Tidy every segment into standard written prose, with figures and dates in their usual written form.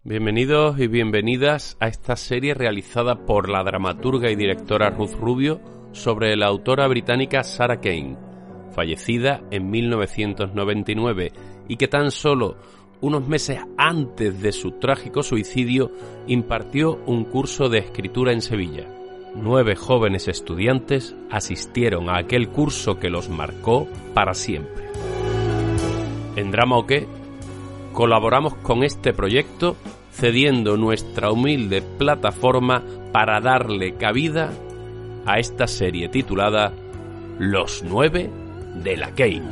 Bienvenidos y bienvenidas a esta serie realizada por la dramaturga y directora Ruth Rubio sobre la autora británica Sarah Kane, fallecida en 1999 y que tan solo unos meses antes de su trágico suicidio impartió un curso de escritura en Sevilla. 9 jóvenes estudiantes asistieron a aquel curso que los marcó para siempre. En Drama o qué, colaboramos con este proyecto cediendo nuestra humilde plataforma para darle cabida a esta serie titulada Los 9 de la Kane.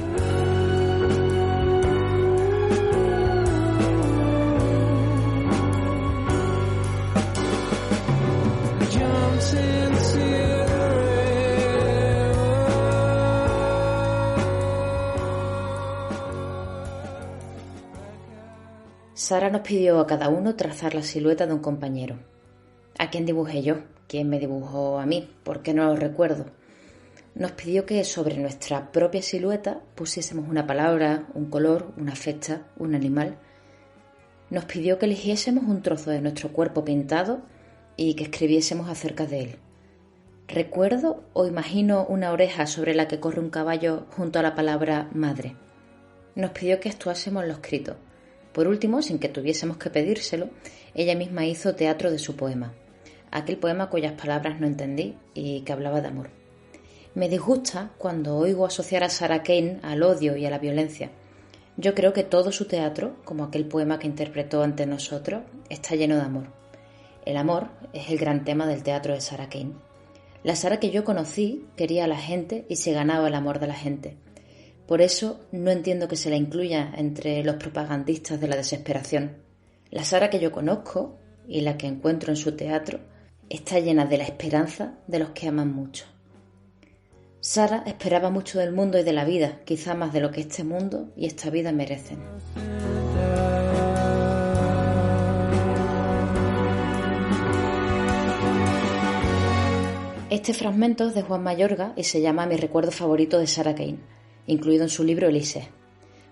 Sara nos pidió a cada uno trazar la silueta de un compañero. ¿A quién dibujé yo? ¿Quién me dibujó a mí? ¿Por qué no lo recuerdo? Nos pidió que sobre nuestra propia silueta pusiésemos una palabra, un color, una fecha, un animal. Nos pidió que eligiésemos un trozo de nuestro cuerpo pintado y que escribiésemos acerca de él. Recuerdo o imagino una oreja sobre la que corre un caballo junto a la palabra madre. Nos pidió que actuásemos lo escrito. Por último, sin que tuviésemos que pedírselo, ella misma hizo teatro de su poema, aquel poema cuyas palabras no entendí y que hablaba de amor. Me disgusta cuando oigo asociar a Sarah Kane al odio y a la violencia. Yo creo que todo su teatro, como aquel poema que interpretó ante nosotros, está lleno de amor. El amor es el gran tema del teatro de Sarah Kane. La Sarah que yo conocí quería a la gente y se ganaba el amor de la gente. Por eso no entiendo que se la incluya entre los propagandistas de la desesperación. La Sara que yo conozco y la que encuentro en su teatro está llena de la esperanza de los que aman mucho. Sara esperaba mucho del mundo y de la vida, quizá más de lo que este mundo y esta vida merecen. Este fragmento es de Juan Mayorga y se llama Mi recuerdo favorito de Sarah Kane, incluido en su libro Elise.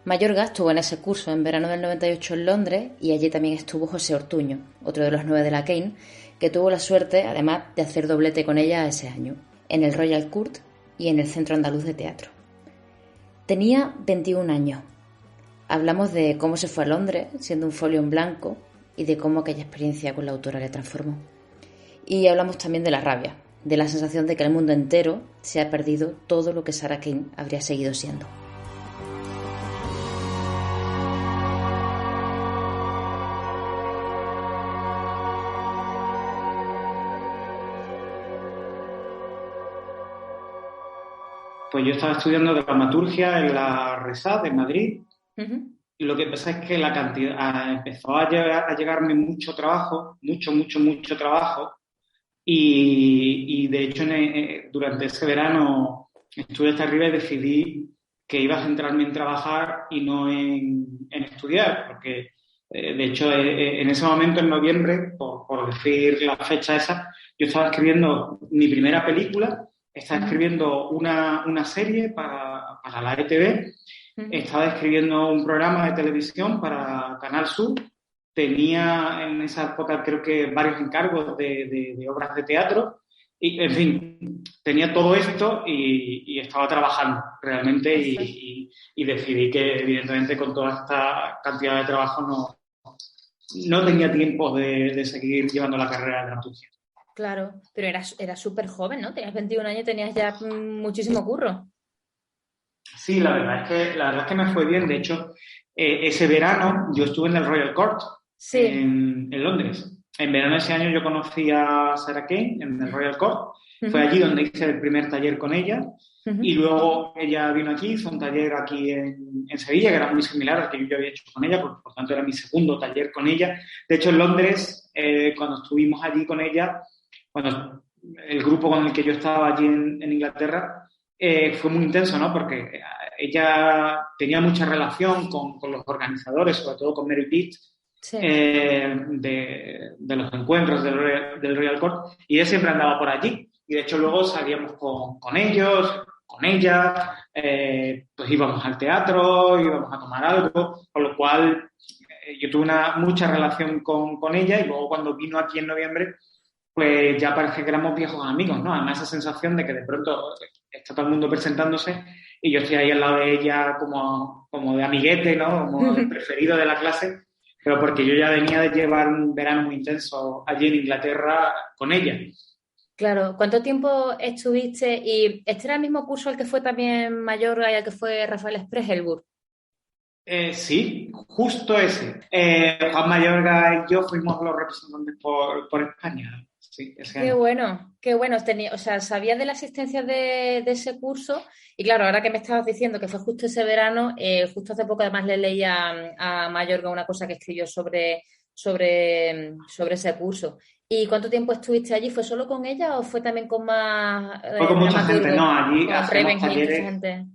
Mayorga estuvo en ese curso en verano del 98 en Londres y allí también estuvo José Ortuño, otro de los 9 de la Kane, que tuvo la suerte, además, de hacer doblete con ella ese año, en el Royal Court y en el Centro Andaluz de Teatro. Tenía 21 años. Hablamos de cómo se fue a Londres, siendo un folio en blanco, y de cómo aquella experiencia con la autora le transformó. Y hablamos también de la rabia, de la sensación de que el mundo entero se ha perdido todo lo que Sarah Kane habría seguido siendo. Pues yo estaba estudiando dramaturgia en la RESAD de Madrid. Y lo que pasa es que la cantidad empezó a llegarme mucho trabajo, mucho trabajo. Y de hecho, durante ese verano estuve hasta arriba y decidí que iba a centrarme en trabajar y no en estudiar, porque de hecho en ese momento, en noviembre, por decir la fecha esa, yo estaba escribiendo mi primera película, estaba escribiendo una serie para la ETV, estaba escribiendo un programa de televisión para Canal Sur. Tenía en esa época creo que varios encargos de obras de teatro y, en fin, tenía todo esto y estaba trabajando realmente y decidí que evidentemente con toda esta cantidad de trabajo no tenía tiempo de seguir llevando la carrera de dramaturgia. Claro, pero eras súper joven, ¿no? Tenías 21 años y tenías ya muchísimo curro. Sí, la verdad es que me fue bien. De hecho, ese verano yo estuve en el Royal Court. Sí. En Londres. En verano de ese año yo conocí a Sarah Kane en el Royal Court. Fue allí donde hice el primer taller con ella. Y luego ella vino aquí, hizo un taller aquí en Sevilla, que era muy similar al que yo había hecho con ella, por tanto era mi segundo taller con ella. De hecho, en Londres, cuando estuvimos allí con ella, cuando el grupo con el que yo estaba allí en Inglaterra, fue muy intenso, ¿no? Porque ella tenía mucha relación con los organizadores, sobre todo con Mary Pitt, sí. De los encuentros del Royal Court, y ella siempre andaba por allí. Y de hecho luego salíamos con ellos, con ella, pues íbamos al teatro, íbamos a tomar algo, con lo cual yo tuve mucha relación con ella y luego cuando vino aquí en noviembre, pues ya parece que éramos viejos amigos, ¿no? Además esa sensación de que de pronto está todo el mundo presentándose y yo estoy ahí al lado de ella como de amiguete, ¿no? Como el preferido de la clase, pero porque yo ya venía de llevar un verano muy intenso allí en Inglaterra con ella. Claro, ¿cuánto tiempo estuviste? Y este era el mismo curso al que fue también Mayorga y al que fue Rafael Spregelburg. Sí, justo ese. Juan Mayorga y yo fuimos los representantes por España. Sí, ese Qué año. bueno, qué bueno. O sea, sabía de la existencia de ese curso y claro, ahora que me estabas diciendo que fue justo ese verano, justo hace poco además le leí a Mayorga una cosa que escribió sobre ese curso. ¿Y cuánto tiempo estuviste allí? ¿Fue solo con ella o fue también con más Fue con mucha gente, dramaturgos? ¿no? Allí Con hacíamos Raven Hill, esa talleres. gente.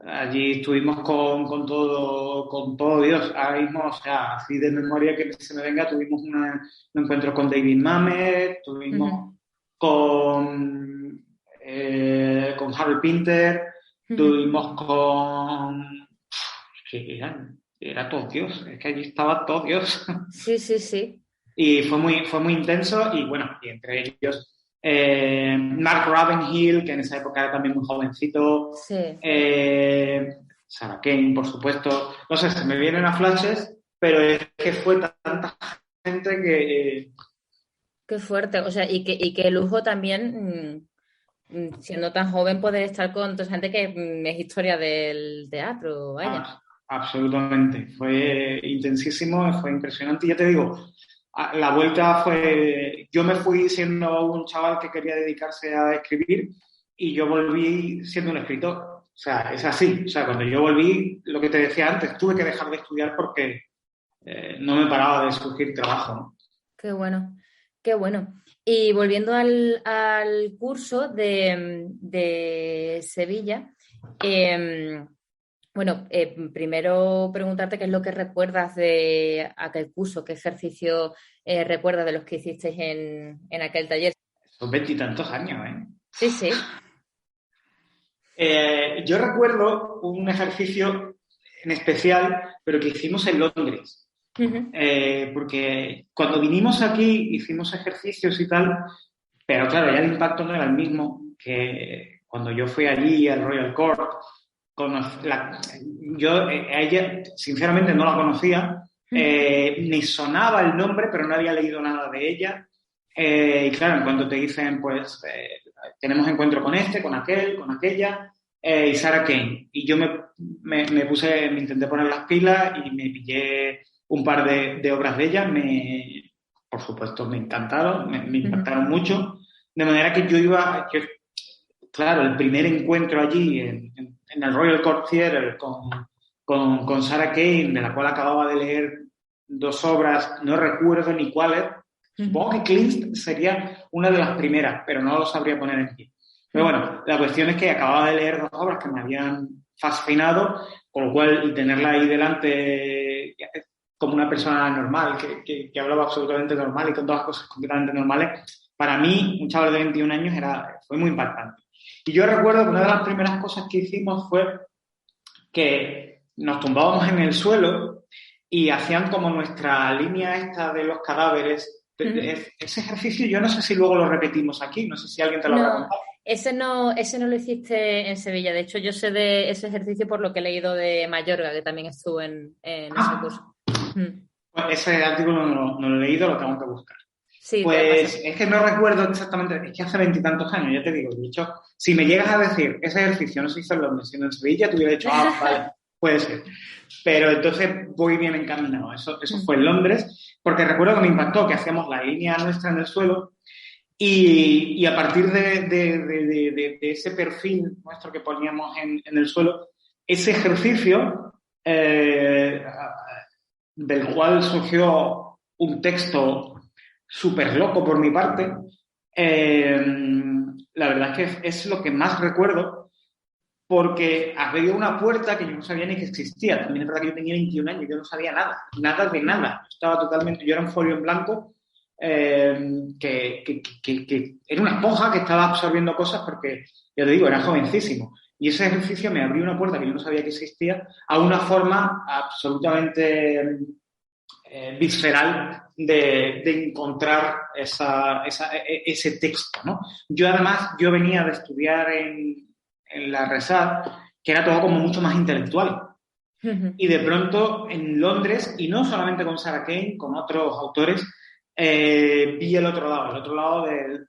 Allí estuvimos con todo Dios. Ahora mismo, o sea, así de memoria que se me venga, tuvimos un encuentro con David Mamet, tuvimos Uh-huh. con Harry Pinter, Uh-huh. tuvimos que era todo Dios, es que allí estaba todo Dios. Sí, sí, sí. Y fue muy intenso y bueno, y entre ellos Mark Ravenhill, que en esa época era también muy jovencito, Sí. Sarah Kane, por supuesto. No sé, se me vienen a flashes, pero es que fue tanta gente que... Qué fuerte. O sea, y qué lujo también, siendo tan joven, poder estar con toda esa gente que es historia del teatro, vaya. Absolutamente, fue intensísimo, fue impresionante. Y ya te digo, la vuelta fue... Yo me fui siendo un chaval que quería dedicarse a escribir y yo volví siendo un escritor. O sea, es así. O sea, cuando yo volví, lo que te decía antes, tuve que dejar de estudiar porque no me paraba de surgir trabajo, ¿no? Qué bueno, qué bueno. Y volviendo al curso de Sevilla, bueno, primero preguntarte qué es lo que recuerdas de aquel curso, qué ejercicio recuerdas de los que hicisteis en aquel taller. Son veintitantos años, ¿eh? Sí, sí. Yo recuerdo un ejercicio en especial, pero que hicimos en Londres. Uh-huh. Porque cuando vinimos aquí hicimos ejercicios y tal, pero claro, ya el impacto no era el mismo que cuando yo fui allí al Royal Court. Yo a ella, sinceramente, no la conocía. Me sonaba el nombre, pero no había leído nada de ella. Y claro, en cuanto te dicen, pues, tenemos encuentro con este, con aquel, con aquella, y Sarah Kane. Y yo me intenté poner las pilas y me pillé un par de obras de ella. Por supuesto, me encantaron, me impactaron mucho. De manera que claro, el primer encuentro allí en el Royal Court Theatre con Sarah Kane, de la cual acababa de leer 2 obras, no recuerdo ni cuáles. Supongo que Clint sería una de las primeras, pero no lo sabría poner en pie. Pero bueno, la cuestión es que acababa de leer 2 obras que me habían fascinado, con lo cual, y tenerla ahí delante como una persona normal, que hablaba absolutamente normal y con todas las cosas completamente normales, para mí, un chaval de 21 años, fue muy impactante. Y yo recuerdo que una de las primeras cosas que hicimos fue que nos tumbábamos en el suelo y hacían como nuestra línea esta de los cadáveres. Ese ejercicio yo no sé si luego lo repetimos aquí, no sé si alguien te lo habrá contado. Ese no lo hiciste en Sevilla. De hecho, yo sé de ese ejercicio por lo que he leído de Mayorga, que también estuvo en ese curso. Pues ese artículo no lo he leído, lo tengo que buscar. Sí, pues es que no recuerdo exactamente, es que hace 20 y tantos años, ya te digo, de hecho, si me llegas a decir, ese ejercicio no se hizo en Londres, sino en Sevilla, te hubiera dicho, vale, puede ser. Pero entonces voy bien encaminado. Eso fue en Londres, porque recuerdo que me impactó que hacíamos la línea nuestra en el suelo y a partir de ese perfil nuestro que poníamos en el suelo, ese ejercicio del cual surgió un texto súper loco por mi parte, la verdad es que es lo que más recuerdo porque abrió una puerta que yo no sabía ni que existía. También es verdad que yo tenía 21 años, yo no sabía nada de nada. Yo era un folio en blanco que era una esponja que estaba absorbiendo cosas porque, ya te digo, era jovencísimo. Y ese ejercicio me abrió una puerta que yo no sabía que existía a una forma absolutamente visceral de encontrar ese texto, ¿no? Yo venía de estudiar en la RESAD, que era todo como mucho más intelectual. Y de pronto en Londres, y no solamente con Sarah Kane, con otros autores, vi el otro lado de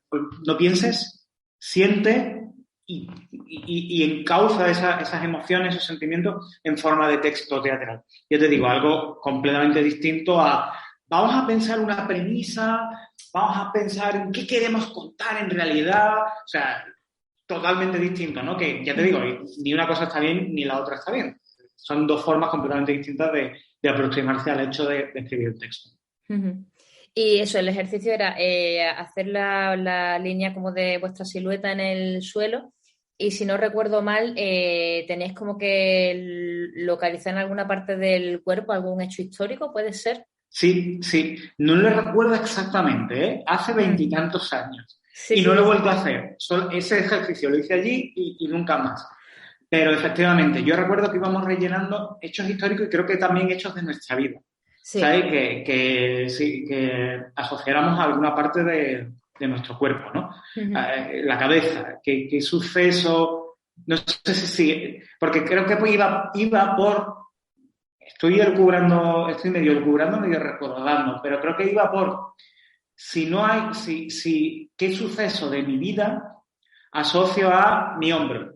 no pienses, siente y encauza esas emociones, esos sentimientos en forma de texto teatral. Yo te digo, algo completamente distinto a vamos a pensar una premisa, vamos a pensar en qué queremos contar en realidad, o sea, totalmente distinto, ¿no? Que ya te digo, ni una cosa está bien ni la otra está bien. Son dos formas completamente distintas de aproximarse al hecho de escribir el texto. Y eso, el ejercicio era hacer la línea como de vuestra silueta en el suelo, y si no recuerdo mal, tenéis como que localizar en alguna parte del cuerpo algún hecho histórico, ¿puede ser? Sí. No lo recuerdo exactamente, ¿eh? Hace 20 y tantos años. Sí, no lo he vuelto a hacer. Ese ejercicio lo hice allí y nunca más. Pero efectivamente, yo recuerdo que íbamos rellenando hechos históricos y creo que también hechos de nuestra vida. Sí. ¿Sabes? Que asociáramos a alguna parte de nuestro cuerpo, ¿no? La cabeza, qué suceso, no sé si porque creo que iba por, estoy medio lucubrando, medio recordando, pero creo que iba por, qué suceso de mi vida asocio a mi hombro.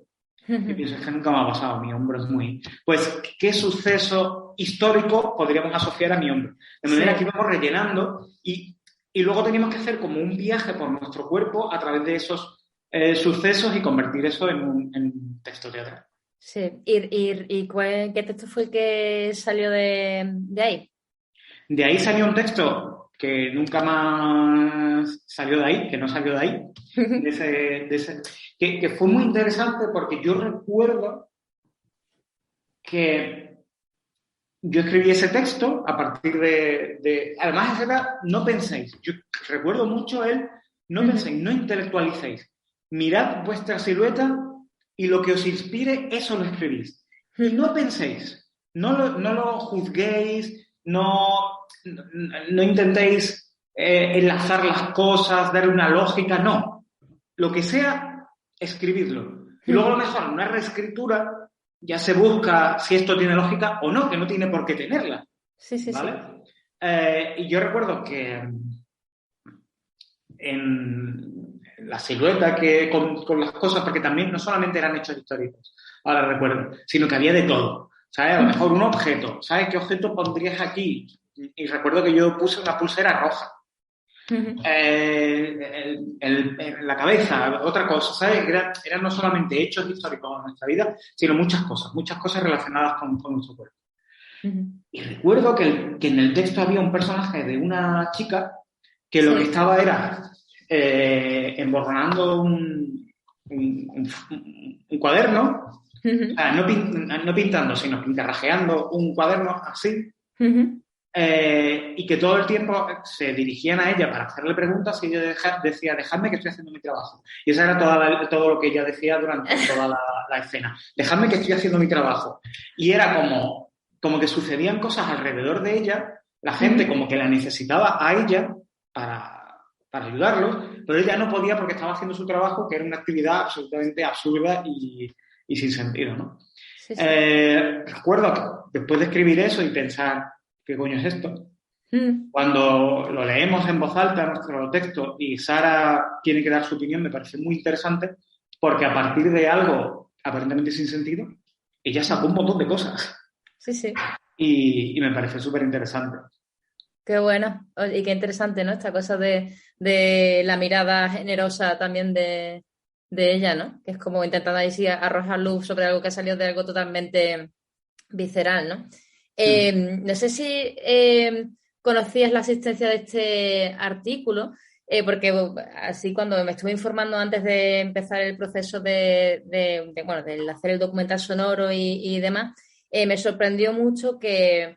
Y pienso, es que nunca me ha pasado, mi hombro es muy... Pues, ¿qué suceso histórico podríamos asociar a mi hombro? De manera que íbamos rellenando y luego teníamos que hacer como un viaje por nuestro cuerpo a través de esos sucesos y convertir eso en un texto teatral. Sí. ¿Y qué texto fue el que salió de ahí? De ahí salió un texto que nunca más salió de ahí, que no salió de ahí, que fue muy interesante porque yo recuerdo que yo escribí ese texto a partir además era, no penséis, yo recuerdo mucho no penséis, no intelectualicéis, mirad vuestra silueta y lo que os inspire, eso lo escribís. Y no penséis, no lo juzguéis, no intentéis enlazar las cosas, darle una lógica, no. Lo que sea, escribidlo. Y luego a lo mejor en una reescritura ya se busca si esto tiene lógica o no, que no tiene por qué tenerla. Sí. ¿Vale? Y yo recuerdo que en la silueta con las cosas, porque también no solamente eran hechos históricos, ahora recuerdo, sino que había de todo. ¿Sabes? A lo mejor un objeto. ¿Sabes qué objeto pondrías aquí? Y recuerdo que yo puse una pulsera roja. La cabeza, otra cosa, ¿sabes? Eran no solamente hechos históricos de nuestra vida, sino muchas cosas relacionadas con nuestro cuerpo. Y recuerdo que en el texto había un personaje de una chica que lo que estaba era emborronando un cuaderno, o sea, no pintando, sino pintarrajeando un cuaderno así. Y que todo el tiempo se dirigían a ella para hacerle preguntas y ella decía, dejadme que estoy haciendo mi trabajo. Y eso era todo lo que ella decía durante toda la escena. Dejadme que estoy haciendo mi trabajo. Y era como que sucedían cosas alrededor de ella, la gente como que la necesitaba a ella para ayudarlos, pero ella no podía porque estaba haciendo su trabajo, que era una actividad absolutamente absurda y sin sentido, ¿no? Sí. Recuerdo que después de escribir eso y pensar, ¿qué coño es esto? Cuando lo leemos en voz alta, nuestro texto, y Sara tiene que dar su opinión, me parece muy interesante, porque a partir de algo aparentemente sin sentido, ella sacó un montón de cosas. Sí. Y me parece súper interesante. Qué bueno. Y qué interesante, ¿no? Esta cosa de la mirada generosa también de ella, ¿no? Que es como intentando ahí sí arrojar luz sobre algo que ha salido de algo totalmente visceral, ¿no? No sé si conocías la existencia de este artículo, porque así cuando me estuve informando antes de empezar el proceso de hacer el documental sonoro y demás, me sorprendió mucho que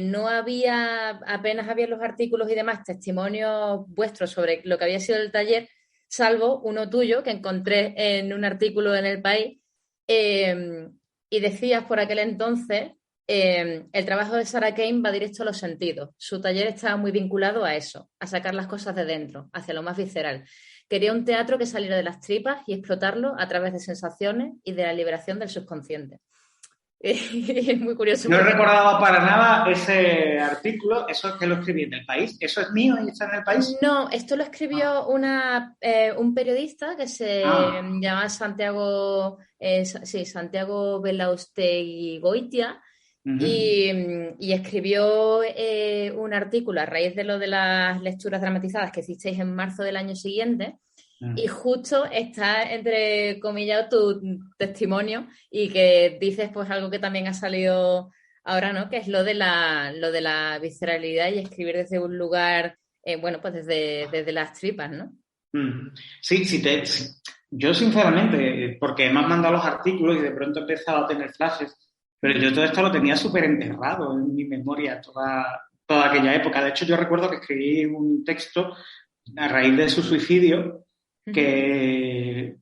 no apenas había los artículos y demás, testimonios vuestros sobre lo que había sido el taller, salvo uno tuyo que encontré en un artículo en El País, y decías por aquel entonces el trabajo de Sarah Kane va directo a los sentidos. Su taller estaba muy vinculado a eso, a sacar las cosas de dentro, hacia lo más visceral. Quería un teatro que saliera de las tripas y explotarlo a través de sensaciones y de la liberación del subconsciente. Es muy curioso. No recordaba para nada ese artículo. ¿Eso es que lo escribí en El País? ¿Eso es mío y está en El País? No, esto lo escribió un periodista que se llama Santiago, Santiago Belaustegui Goitia. Uh-huh. Y escribió un artículo a raíz de lo de las lecturas dramatizadas que hicisteis en marzo del año siguiente. Y justo está entrecomillado tu testimonio y que dices pues algo que también ha salido ahora, ¿no? Que es lo de la visceralidad y escribir desde un lugar, bueno, pues desde las tripas, ¿no? Sí, yo sinceramente, porque me han mandado los artículos y de pronto he empezado a tener flashes, pero yo todo esto lo tenía súper enterrado en mi memoria, toda aquella época. De hecho, yo recuerdo que escribí un texto a raíz de su suicidio que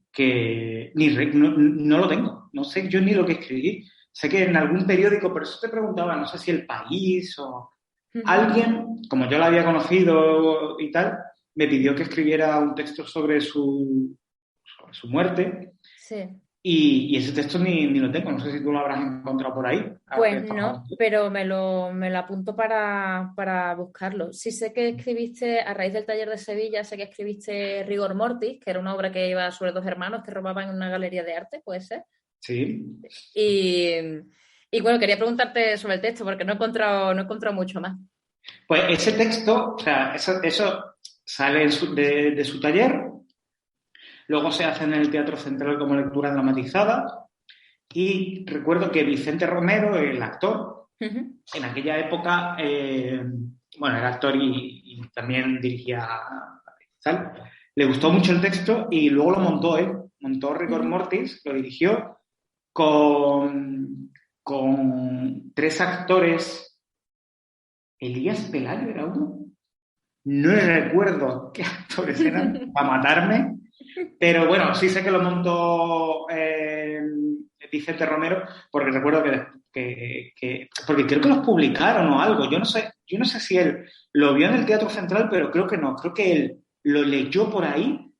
no lo tengo. No sé yo ni lo que escribí. Sé que en algún periódico, pero eso te preguntaba, no sé si El País o alguien, como yo la había conocido y tal, me pidió que escribiera un texto sobre su muerte. Sí. Y ese texto ni lo tengo. No sé si tú lo habrás encontrado por ahí. Pues no, pero me lo apunto para buscarlo. Sí sé que escribiste, a raíz del taller de Sevilla, sé que escribiste Rigor Mortis, que era una obra que iba sobre dos hermanos que robaban en una galería de arte, ¿puede ser? Sí. Y bueno, quería preguntarte sobre el texto, porque no he encontrado mucho más. Pues ese texto, o sea, eso sale de su taller. Luego se hace en el Teatro Central como lectura dramatizada y recuerdo que Vicente Romero, el actor, en aquella época, bueno, era actor y también dirigía tal, le gustó mucho el texto y luego lo montó él, montó Rigor Mortis, lo dirigió con 3 actores. Elías Pelayo era uno. No recuerdo qué actores eran para matarme. Pero bueno, sí sé que lo montó Vicente Romero, porque recuerdo que porque creo que los publicaron o algo. Yo no sé si él lo vio en el Teatro Central, pero creo que no. Creo que él lo leyó por ahí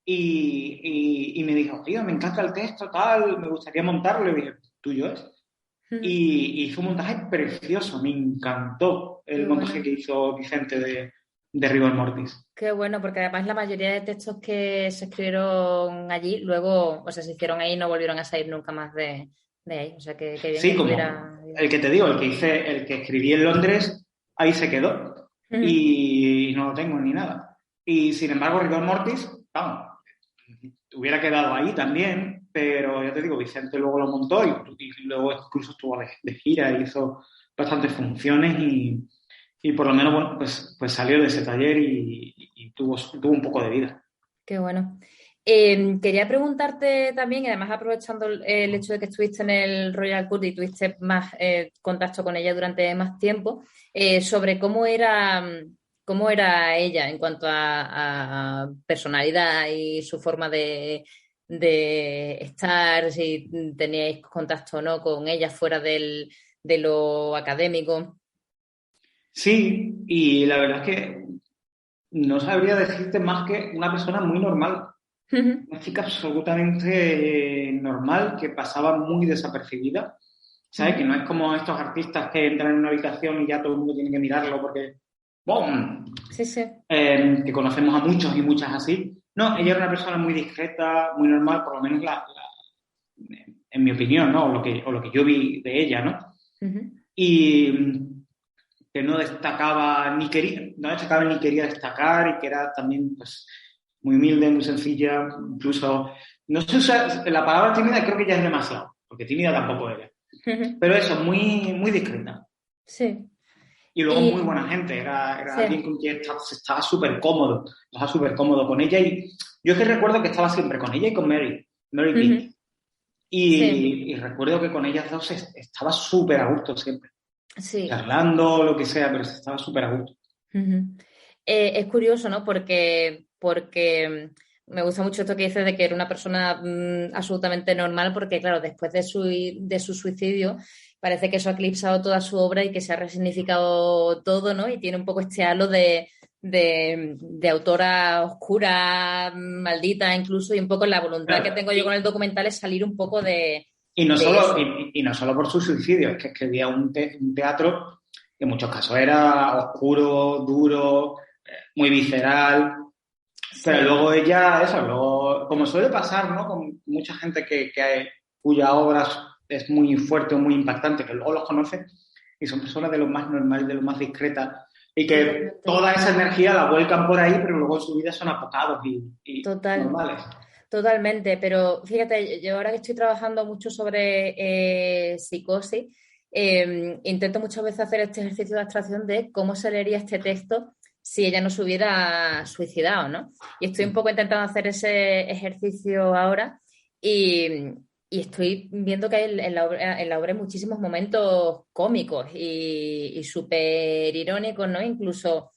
y me dijo, tío, me encanta el texto, tal, me gustaría montarlo. Y dije, tuyo es. Y hizo un montaje precioso, me encantó el montaje que hizo Vicente de Rigor Mortis. Qué bueno, porque además la mayoría de textos que se escribieron allí, luego, o sea, se hicieron ahí y no volvieron a salir nunca más de ahí. O sea, que bien sí, que como tuviera... el que te digo, el que escribí en Londres, ahí se quedó. Y no lo tengo ni nada. Y sin embargo, Rigor Mortis, vamos, hubiera quedado ahí también, pero ya te digo, Vicente luego lo montó y luego incluso estuvo de gira y hizo bastantes funciones y por lo menos, bueno, pues salió de ese taller y tuvo un poco de vida. Qué bueno. Quería preguntarte también, y además aprovechando el hecho de que estuviste en el Royal Court y tuviste más contacto con ella durante más tiempo, sobre cómo era ella en cuanto a personalidad y su forma de estar, si teníais contacto o no con ella fuera de lo académico. Sí, y la verdad es que no sabría decirte más que una persona muy normal. Una chica absolutamente normal que pasaba muy desapercibida. ¿Sabes? Que no es como estos artistas que entran en una habitación y ya todo el mundo tiene que mirarlo porque ¡bum! Sí, sí. Que conocemos a muchos y muchas así. No, ella era una persona muy discreta, muy normal, por lo menos en mi opinión, ¿no? O lo que yo vi de ella, ¿no? Y que no destacaba ni quería destacar y que era también, pues, muy humilde, muy sencilla, incluso, no sé usar la palabra tímida, creo que ya es demasiado, porque tímida tampoco era. Pero eso, muy, muy discreta. Sí. Y luego muy buena gente, era alguien con quien estaba súper cómodo con ella y yo es que recuerdo que estaba siempre con ella y con Mary Pitt. Y recuerdo que con ellas dos estaba súper a gusto siempre. Sí. Charlando, lo que sea, pero estaba súper a gusto. Es curioso, ¿no? Porque me gusta mucho esto que dices de que era una persona absolutamente normal, porque claro, después de su suicidio, parece que eso ha eclipsado toda su obra y que se ha resignificado todo, ¿no? Y tiene un poco este halo de autora oscura, maldita incluso, y un poco la voluntad que tengo yo con el documental es salir un poco de eso. Y no solo por su suicidio, es que escribía un teatro que en muchos casos era oscuro, duro, muy visceral, pero luego ella, luego, como suele pasar, ¿no? Con mucha gente cuya obra es muy fuerte o muy impactante, que luego los conoce y son personas de lo más normal, de lo más discretas, y que toda esa energía la vuelcan por ahí, pero luego en su vida son apocados y normales. Totalmente, pero fíjate, yo ahora que estoy trabajando mucho sobre psicosis, intento muchas veces hacer este ejercicio de abstracción de cómo se leería este texto si ella no se hubiera suicidado, ¿no? Y estoy un poco intentando hacer ese ejercicio ahora y estoy viendo que hay en la obra hay muchísimos momentos cómicos y súper irónicos, ¿no? Incluso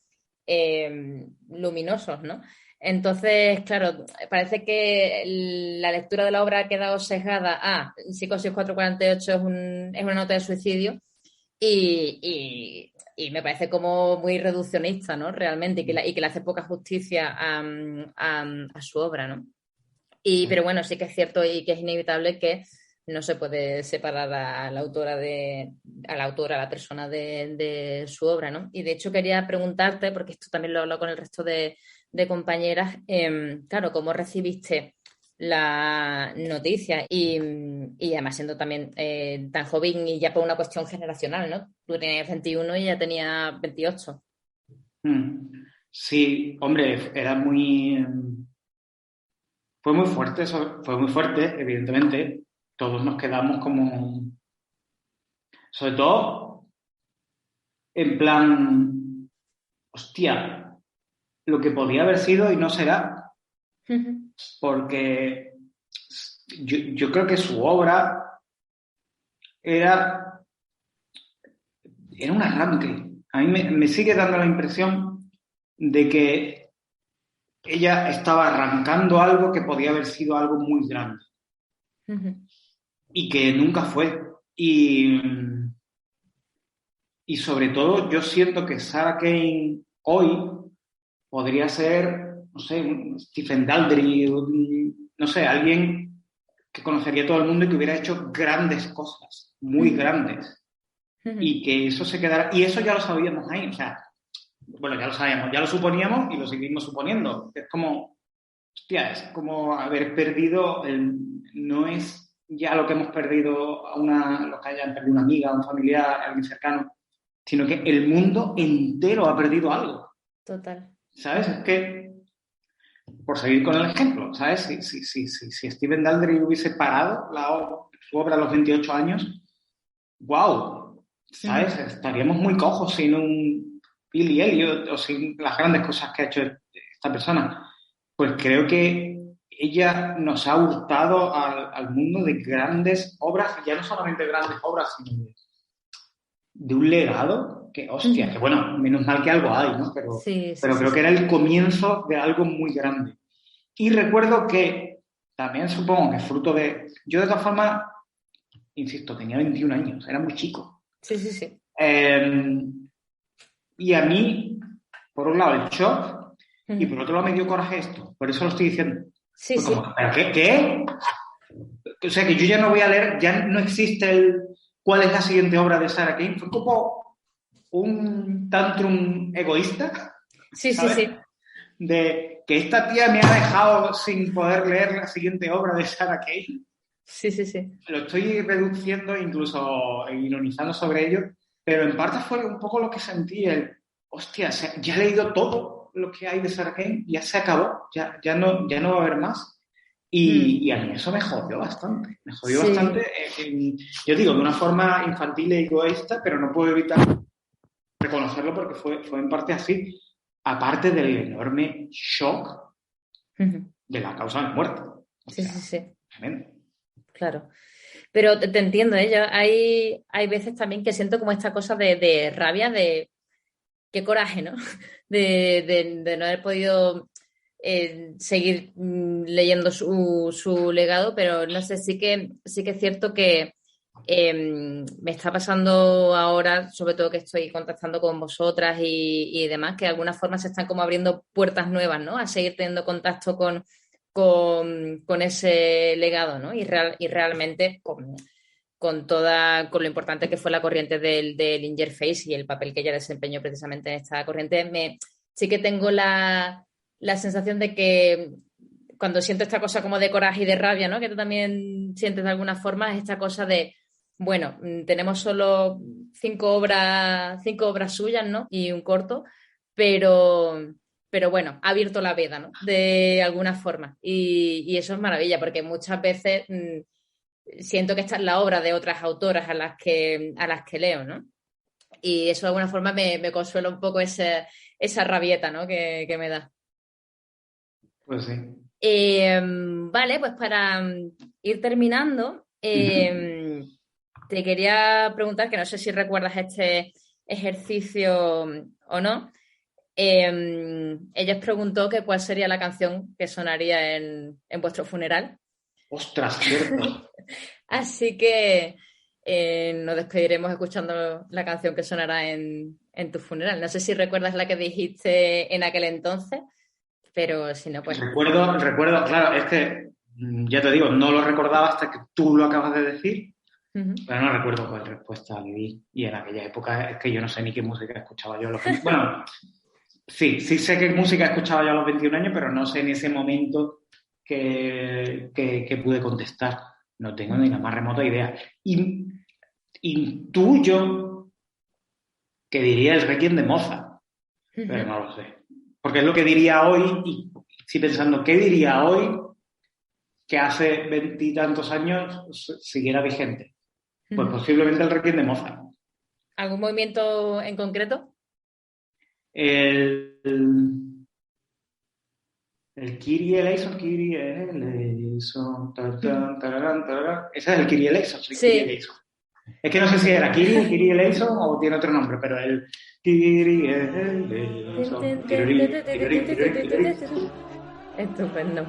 luminosos, ¿no? Entonces, claro, parece que la lectura de la obra ha quedado sesgada a Psicosis 448 es una nota de suicidio y me parece como muy reduccionista, ¿no? Realmente, y que le hace poca justicia a su obra, ¿no? Pero bueno, sí que es cierto y que es inevitable que no se puede separar a la autora, a la persona de su obra, ¿no? Y de hecho quería preguntarte, porque esto también lo hablo con el resto de compañeras, claro, ¿cómo recibiste la noticia? Y además siendo también tan joven y ya por una cuestión generacional, ¿no? Tú tenías 21 y ella tenía 28. Sí, hombre, era muy... Fue muy fuerte, fue muy fuerte, evidentemente. Todos nos quedamos como... Sobre todo, en plan, hostia, lo que podía haber sido y no será. Porque yo creo que su obra era un arranque. A mí me sigue dando la impresión de que ella estaba arrancando algo que podía haber sido algo muy grande. Y que nunca fue. Y sobre todo, yo siento que Sarah Kane hoy podría ser, no sé, un Stephen Daldry, no sé, alguien que conocería todo el mundo y que hubiera hecho grandes cosas, muy grandes. Y que eso se quedara... Y eso ya lo sabíamos ahí, o sea, bueno, ya lo sabíamos, ya lo suponíamos y lo seguimos suponiendo. Es como, hostia, es como haber perdido, no es ya lo que hemos perdido los que hayan perdido una amiga, un familiar, alguien cercano, sino que el mundo entero ha perdido algo. Total. ¿Sabes? Es que, por seguir con el ejemplo, ¿sabes? Si Stephen Daldry hubiese parado su obra a los 28 años, ¡wow! ¿Sabes? Estaríamos muy cojos sin un Billy Elliot o sin las grandes cosas que ha hecho esta persona. Pues creo que ella nos ha hurtado al mundo de grandes obras, ya no solamente grandes obras, sino de un legado que, hostia, que bueno, menos mal que algo hay, ¿no? Pero creo que era el comienzo de algo muy grande. Y recuerdo que también supongo que fruto de... Yo de todas formas, insisto, tenía 21 años, era muy chico. Sí. Y a mí, por un lado, el shock, y por otro lado me dio coraje esto. Por eso lo estoy diciendo. Sí. ¿Pero qué? O sea, que yo ya no voy a leer, ya no existe ¿cuál es la siguiente obra de Sarah Kane? Fue como un tantrum egoísta. ¿sabes? Sí. De que esta tía me ha dejado sin poder leer la siguiente obra de Sarah Kane. Sí. Lo estoy reduciendo, incluso ironizando sobre ello, pero en parte fue un poco lo que sentí, hostia, ya he leído todo lo que hay de Sarah Kane, ya se acabó, ya no va a haber más. Y a mí eso me jodió bastante. Me jodió bastante, yo digo, de una forma infantil e egoísta, pero no puedo evitar reconocerlo porque fue en parte así, aparte del enorme shock de la causa de muerte. Sí. Tremendo. Claro. Pero te entiendo, ¿eh? Hay veces también que siento como esta cosa de rabia, de qué coraje, ¿no? De no haber podido seguir leyendo su legado, pero no sé, sí que es cierto que Me está pasando ahora, sobre todo que estoy contactando con vosotras y demás, que de alguna forma se están como abriendo puertas nuevas, ¿no? A seguir teniendo contacto con ese legado, ¿no? Y realmente con lo importante que fue la corriente del Interface y el papel que ella desempeñó precisamente en esta corriente, sí que tengo la sensación de que cuando siento esta cosa como de coraje y de rabia, ¿no? Que tú también sientes de alguna forma, es esta cosa de, bueno, tenemos solo 5 obras suyas, ¿no? Y un corto, pero bueno, ha abierto la veda, ¿no? De alguna forma. Y eso es maravilla, porque muchas veces siento que esta es la obra de otras autoras a las que leo, ¿no? Y eso de alguna forma me consuela un poco esa rabieta, ¿no? que me da. Pues sí. Vale, pues para ir terminando, te quería preguntar, que no sé si recuerdas este ejercicio o no. Ella os preguntó que cuál sería la canción que sonaría en vuestro funeral. ¡Ostras, cierto! Así que nos despediremos escuchando la canción que sonará en tu funeral. No sé si recuerdas la que dijiste en aquel entonces, pero si no, pues... Recuerdo, claro, es que, ya te digo, no lo recordaba hasta que tú lo acabas de decir, pero no recuerdo cuál respuesta le di. Y en aquella época es que yo no sé ni qué música escuchaba yo a los 21. Bueno, sí sé qué música escuchaba yo a los 21 años, pero no sé en ese momento que pude contestar. No tengo ni la más remota idea. Intuyo que diría el Requiem de Mozart, pero no lo sé. Porque es lo que diría hoy, y estoy pensando, ¿qué diría hoy que hace 20 y tantos años siguiera vigente? Pues posiblemente el Requiem de Mozart. ¿Algún movimiento en concreto? El Kyrie eleison, ese es el Kyrie eleison. Sí. Kyrie eleison. Es que no sé si era Kyrie eleison o tiene otro nombre, pero el Kyrie eleison. Estupendo.